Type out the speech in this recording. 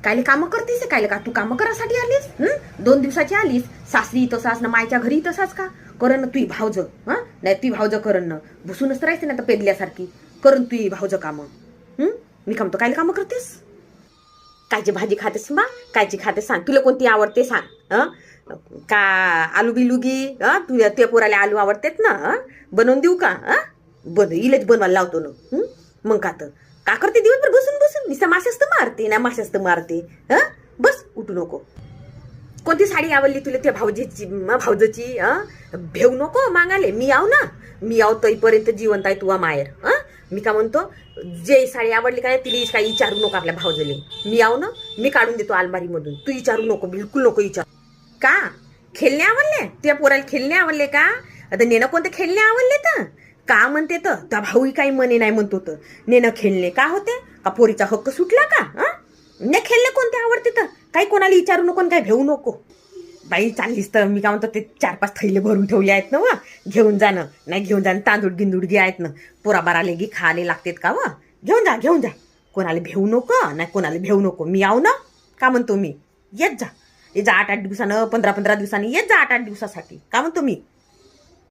कायले कामं करतीस? कायले का तू कामं करासाठी आलीस? 2 दिवसाची आलीस. सासरी तसाच ना, मायच्या घरी तसाच का? करण ना तुही भावज, नाही तुही भावज करण ना, भुसूनच राहायचं ना तर पेदल्यासारखी. करण तुही भावज कामं. मी काम तो कायले कामं करतेस? कायची भाजी खातेस बा? कायची खातेस सांग. तुला कोणती आवडते सांग. का आलू बिलुगी? तुला ते पोराला आलू आवडतेत ना? बनवून देऊ का? इलेच बनवायला लावतो ना. मग का करते दिवसभर बसून बसून? निसा माशाच तर मारते ना, माशाच तर मारते. बस उठू नको. कोणती साडी आवडली तुला त्या भाऊजीची? भेऊ नको मागाले. मी आव ना, मी आव तईपर्यंत जिवंत आहे तुवा मायर. मी का म्हणतो, जे साडी आवडली काय तिला काही विचारू नको आपल्या भाऊजले. मी आव ना, मी काढून देतो अलमारी मधून. तू विचारू नको, बिलकुल नको विचार. का खेळणे आवडले? तुझ्या पोराला खेळणे आवडले का? आता नेणं कोणते खेळणे आवडले तर का म्हणते? तर त्या भाऊ काही म्हणे नाही म्हणतो. तर नेणं खेळणे का होते का? पोरीचा हक्क सुटला का? ने खेळणे कोणते आवडते तर काही कोणाला विचारू नको, काही भेऊ नको. बाई चाललीस तर मी काय म्हणतो, ते 4-5 थैले भरून ठेवले आहेत ना व, घेऊन जाणं. नाही घेऊन जाणं, तांदूळ गिंदूड आहेत ना, पोराबाराले गी खाले लागतेत का व? घेऊन जा. कोणाला भेऊ नको, नाही कोणाला भेऊ नको. मी आव ना, का म्हणतो मी. येत जा 8-8 दिवसानं, 15-15 दिवसांनी येत जा. 8-8 दिवसासाठी का म्हणतो मी.